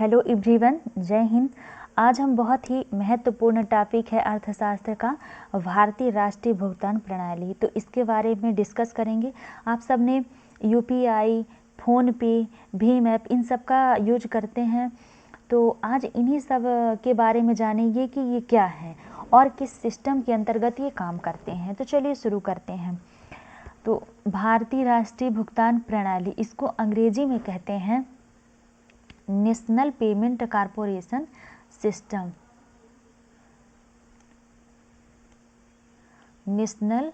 Hello everyone, जय हिंद। आज हम बहुत ही महत्वपूर्ण टॉपिक है अर्थशास्त्र का भारतीय राष्ट्रीय भुगतान प्रणाली, तो इसके बारे में डिस्कस करेंगे। आप सब ने यूपीआई, फ़ोन पे, भीम ऐप इन सब का यूज करते हैं, तो आज इन्हीं सब के बारे में जानेंगे कि ये क्या है और किस सिस्टम के अंतर्गत ये काम करते हैं। तो चलिए शुरू करते हैं। तो भारतीय राष्ट्रीय भुगतान प्रणाली, इसको अंग्रेजी में कहते हैं national payment corporation system. National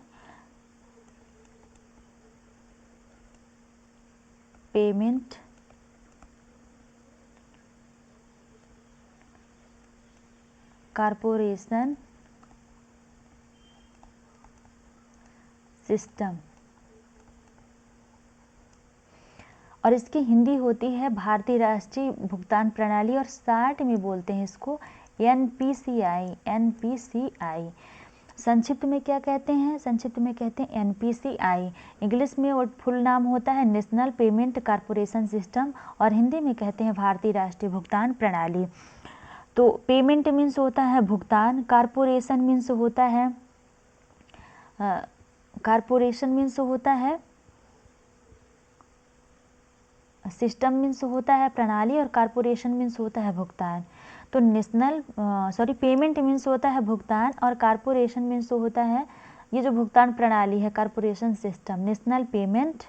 payment corporation system, और इसकी हिंदी होती है भारतीय राष्ट्रीय भुगतान प्रणाली, और शॉर्ट में बोलते हैं इसको एनपीसीआई। एनपीसीआई संक्षिप्त में क्या कहते हैं? संक्षिप्त में कहते हैं एनपीसीआई। इंग्लिश में वो फुल नाम होता है नेशनल पेमेंट कॉरपोरेशन सिस्टम, और हिंदी में कहते हैं भारतीय राष्ट्रीय भुगतान प्रणाली। तो पेमेंट मीन्स होता है भुगतान, कॉरपोरेशन मीन्स होता है सिस्टम मीन्स होता है प्रणाली, और कॉरपोरेशन मीन्स होता है भुगतान। तो पेमेंट मीन्स होता है भुगतान, और कॉरपोरेशन मीन्स होता है ये जो भुगतान प्रणाली है, corporation system, national payment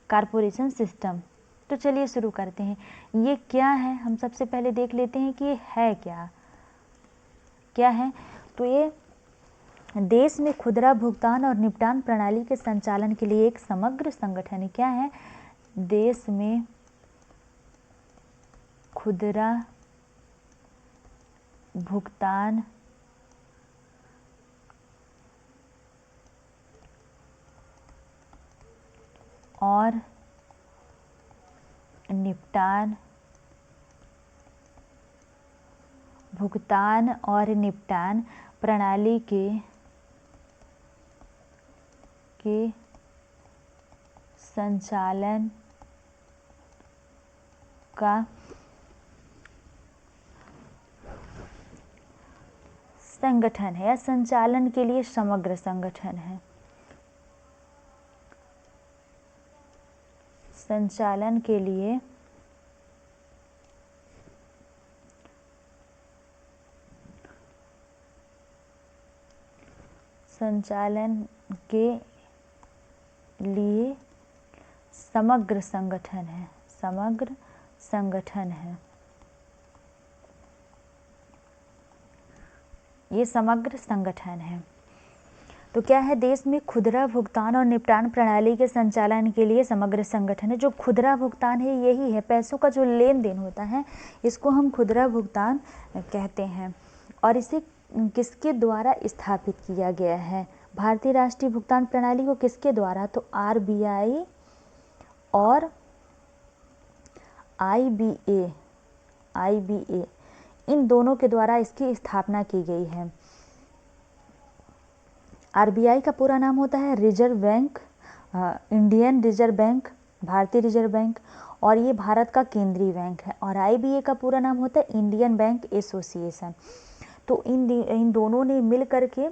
corporation system. तो चलिए शुरू करते हैं। ये क्या है, हम सबसे पहले देख लेते हैं कि ये है क्या है। तो ये देश में खुदरा भुगतान और निपटान प्रणाली के संचालन के लिए एक समग्र संगठन है। क्या है? देश में खुदरा भुगतान और निपटान प्रणाली के संचालन का संगठन है, या संचालन के लिए समग्र संगठन है। संचालन के लिए समग्र संगठन है। ये समग्र संगठन है। तो क्या है? देश में खुदरा भुगतान और निपटान प्रणाली के संचालन के लिए समग्र संगठन है। जो खुदरा भुगतान है यही है, पैसों का जो लेन देन होता है, इसको हम खुदरा भुगतान कहते हैं। और इसे किसके द्वारा स्थापित किया गया है? भारतीय राष्ट्रीय भुगतान प्रणाली को किसके द्वारा? तो आरबीआई और आईबीए इन दोनों के द्वारा इसकी स्थापना की गई है। आरबीआई का पूरा नाम होता है reserve bank, Indian reserve bank, भारतीय रिजर्व बैंक, और ये भारत का केंद्रीय बैंक है। और आईबीए का पूरा नाम होता है इंडियन बैंक एसोसिएशन। तो इन दोनों ने मिल करके,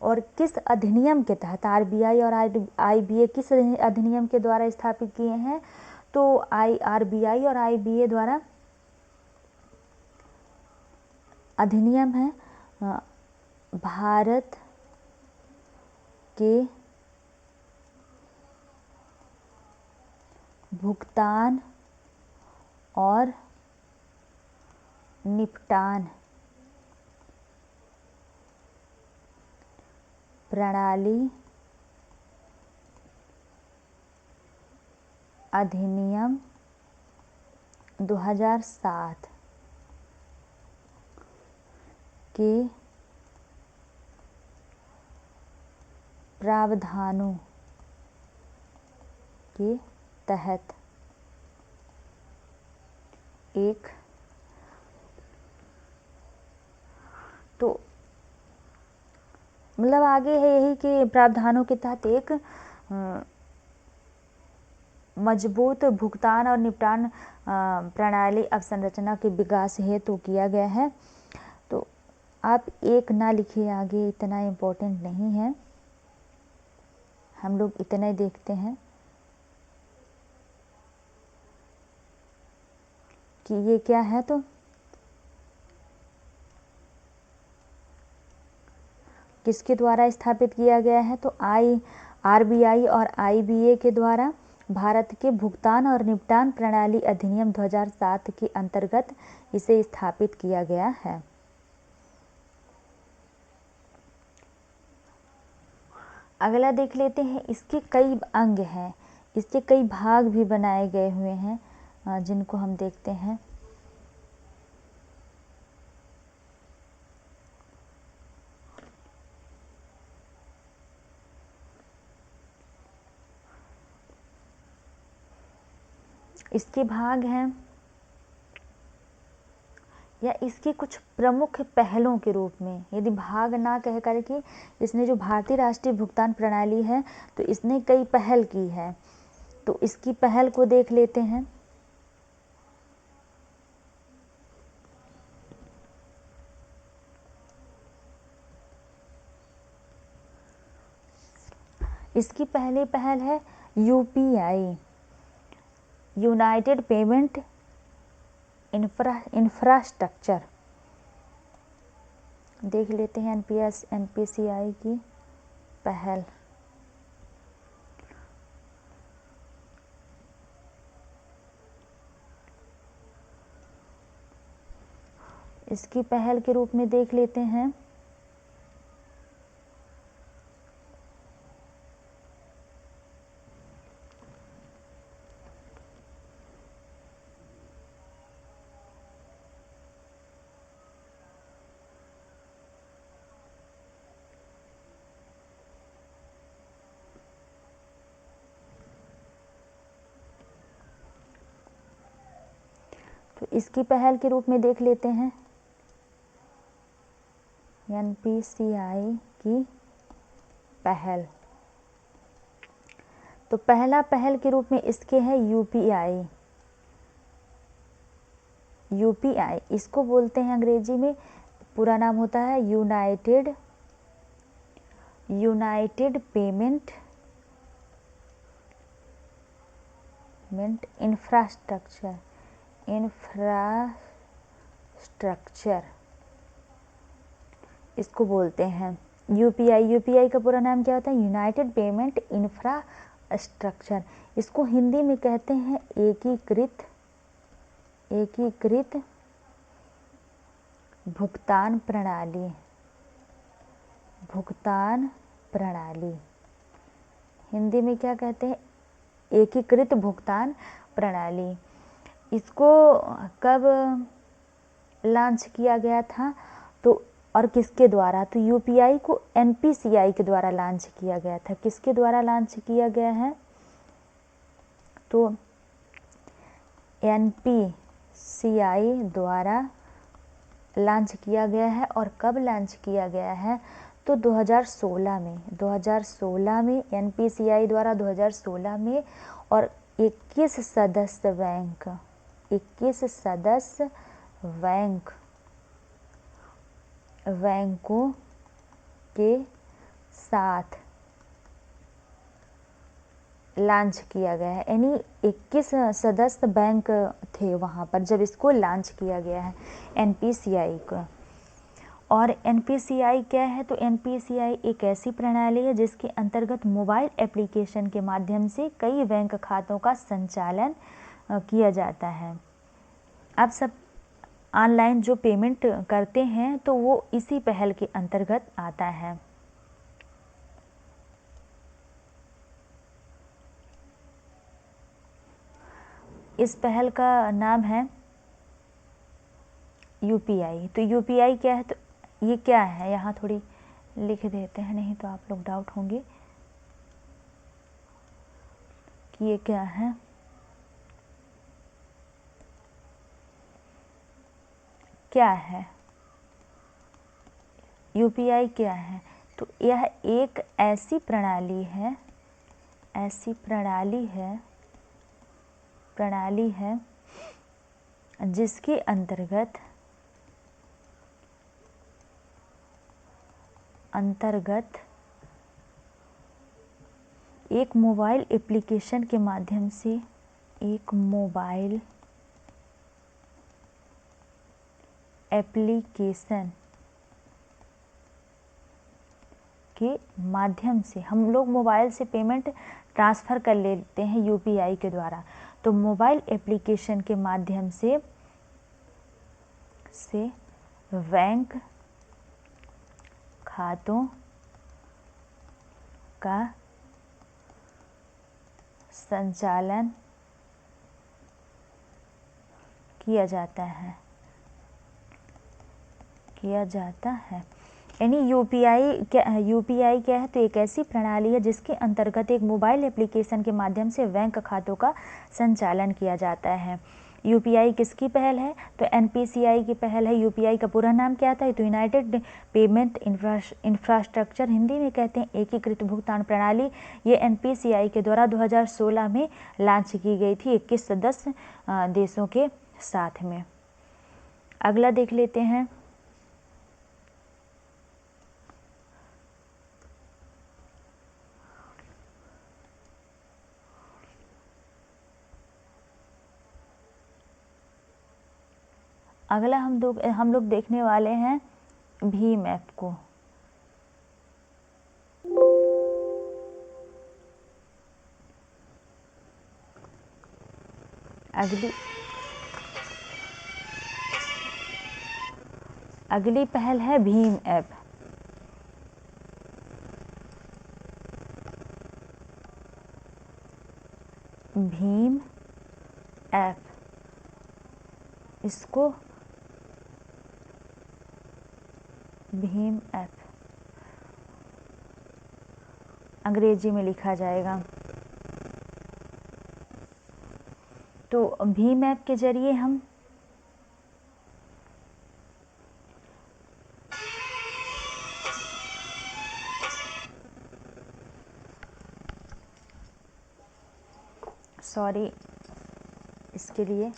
और किस अधिनियम के तहत आरबीआई और आईबीए किस अधिनियम के द्वारा स्थापित किए हैं? तो आरबीआई और आईबीए द्वारा अधिनियम है भारत के भुगतान और निपटान प्रणाली अधिनियम 2007 के प्रावधानों के तहत एक, तो मतलब आगे है यही कि प्रावधानों के तहत एक मजबूत भुगतान और निपटान प्रणाली अवसंरचना के विकास हेतु किया गया है। तो आप एक ना लिखिए आगे, इतना इम्पोर्टेंट नहीं है, हम लोग इतना ही देखते हैं कि ये क्या है। तो किसके द्वारा स्थापित किया गया है? तो आरबीआई और आईबीए के द्वारा भारत के भुगतान और निपटान प्रणाली अधिनियम 2007 के अंतर्गत इसे स्थापित किया गया है। अगला देख लेते हैं, इसके कई अंग हैं, इसके कई भाग भी बनाए गए हुए हैं, जिनको हम देखते हैं। इसके भाग हैं या इसके कुछ प्रमुख पहलों के रूप में, यदि भाग ना कह कर के इसने जो भारतीय राष्ट्रीय भुगतान प्रणाली है तो इसने कई पहल की है, तो इसकी पहल को देख लेते हैं। इसकी पहली पहल है यूपीआई, यूनाइटेड पेमेंट इंफ्रास्ट्रक्चर। देख लेते हैं एनपीसीआई की पहल। इसकी पहल के रूप में देख लेते हैं तो इसकी पहल के रूप में देख लेते हैं एनपीसीआई की पहल। तो पहला पहल के रूप में इसके है यूपीआई। यूपीआई इसको बोलते हैं अंग्रेजी में, पूरा नाम होता है यूनाइटेड पेमेंट इंफ्रास्ट्रक्चर इसको बोलते हैं यूपीआई। यूपीआई का पूरा नाम क्या होता है? United payment infrastructure. इसको हिंदी में कहते हैं एकीकृत भुगतान प्रणाली। हिंदी में क्या कहते हैं? एकीकृत भुगतान प्रणाली। इसको कब लॉन्च किया गया था तो और किसके द्वारा? तो यूपीआई को एनपीसीआई के द्वारा लॉन्च किया गया था। किसके द्वारा लॉन्च किया गया है? तो एनपीसीआई द्वारा लॉन्च किया गया है। और कब लॉन्च किया गया है? तो 2016 में एनपीसीआई द्वारा 2016 में, और 21 सदस्य बैंकों के साथ लॉन्च किया गया है। यानी 21 सदस्य बैंक थे वहाँ पर जब इसको लॉन्च किया गया है एनपीसीआई को। और एनपीसीआई क्या है? तो एनपीसीआई एक ऐसी प्रणाली है जिसके अंतर्गत मोबाइल एप्लीकेशन के माध्यम से कई बैंक खातों का संचालन किया जाता है। आप सब ऑनलाइन जो पेमेंट करते हैं तो वो इसी पहल के अंतर्गत आता है। इस पहल का नाम है यूपीआई। तो यूपीआई क्या है? तो ये क्या है, यहाँ थोड़ी लिख देते हैं, नहीं तो आप लोग डाउट होंगे कि ये क्या है। क्या है यूपीआई? क्या है? तो यह एक ऐसी प्रणाली है प्रणाली है जिसके अंतर्गत एक मोबाइल एप्लीकेशन के माध्यम से हम लोग मोबाइल से पेमेंट ट्रांसफ़र कर लेते हैं यूपीआई के द्वारा। तो मोबाइल एप्लीकेशन के माध्यम से बैंक खातों का संचालन किया जाता है यानी यूपीआई क्या है? तो एक ऐसी प्रणाली है जिसके अंतर्गत एक मोबाइल एप्लीकेशन के माध्यम से बैंक खातों का संचालन किया जाता है। यूपीआई किसकी पहल है? तो एनपीसीआई की पहल है। यूपीआई का पूरा नाम क्या था? तो यूनाइटेड पेमेंट इंफ्रास्ट्रक्चर, हिंदी में कहते हैं एकीकृत भुगतान प्रणाली। ये एनपीसीआई के द्वारा 2016 में लॉन्च की गई थी 21 सदस्य देशों के साथ में। अगला देख लेते हैं। अगला हम लोग देखने वाले हैं भीम ऐप को। अगली पहल है भीम ऐप। भीम ऐप, इसको भीम ऐप अंग्रेजी में लिखा जाएगा। तो भीम ऐप के जरिए हम इसके लिए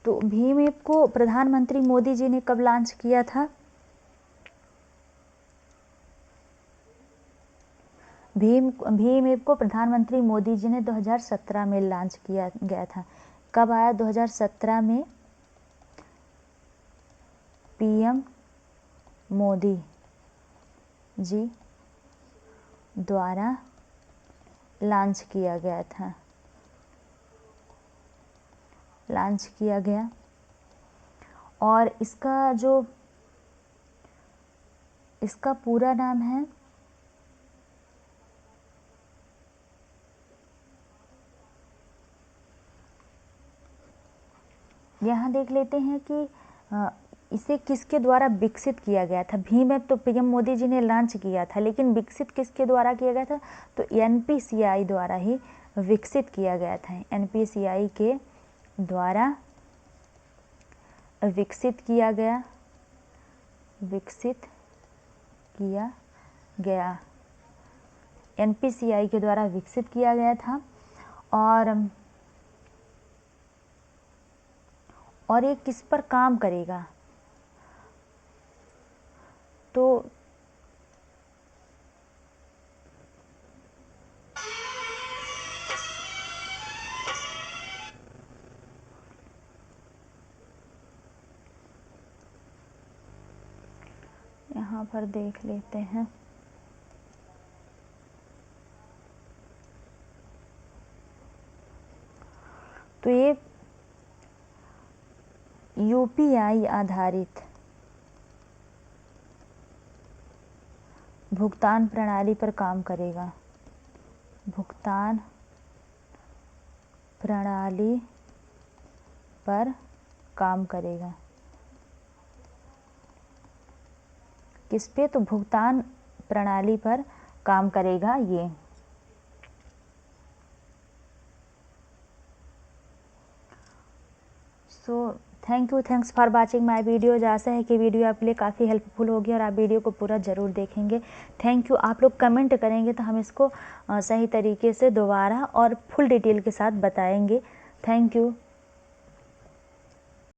तो भीम ऐप को प्रधानमंत्री मोदी जी ने कब लॉन्च किया था? भीम ऐप को प्रधानमंत्री मोदी जी ने 2017 में लॉन्च किया गया था। कब आया? 2017 में पीएम मोदी जी द्वारा लॉन्च किया गया। और इसका पूरा नाम है यहाँ देख लेते हैं कि इसे किसके द्वारा विकसित किया गया था। भीम ऐप तो पीएम मोदी जी ने लॉन्च किया था, लेकिन विकसित किसके द्वारा किया गया था? तो एनपीसीआई द्वारा ही विकसित किया गया था। एनपीसीआई के द्वारा विकसित किया गया। एनपीसीआई के द्वारा विकसित किया गया था। और ये किस पर काम करेगा? तो यहाँ पर देख लेते हैं। तो ये यूपीआई आधारित भुगतान प्रणाली पर काम करेगा। भुगतान प्रणाली पर काम करेगा। किस पे, तो भुगतान प्रणाली पर काम करेगा ये। So thanks for watching my videos. आशा है कि वीडियो आपके लिए काफ़ी हेल्पफुल होगी और आप वीडियो को पूरा ज़रूर देखेंगे। Thank you. आप लोग कमेंट करेंगे तो हम इसको सही तरीके से दोबारा और फुल डिटेल के साथ बताएंगे। Thank you.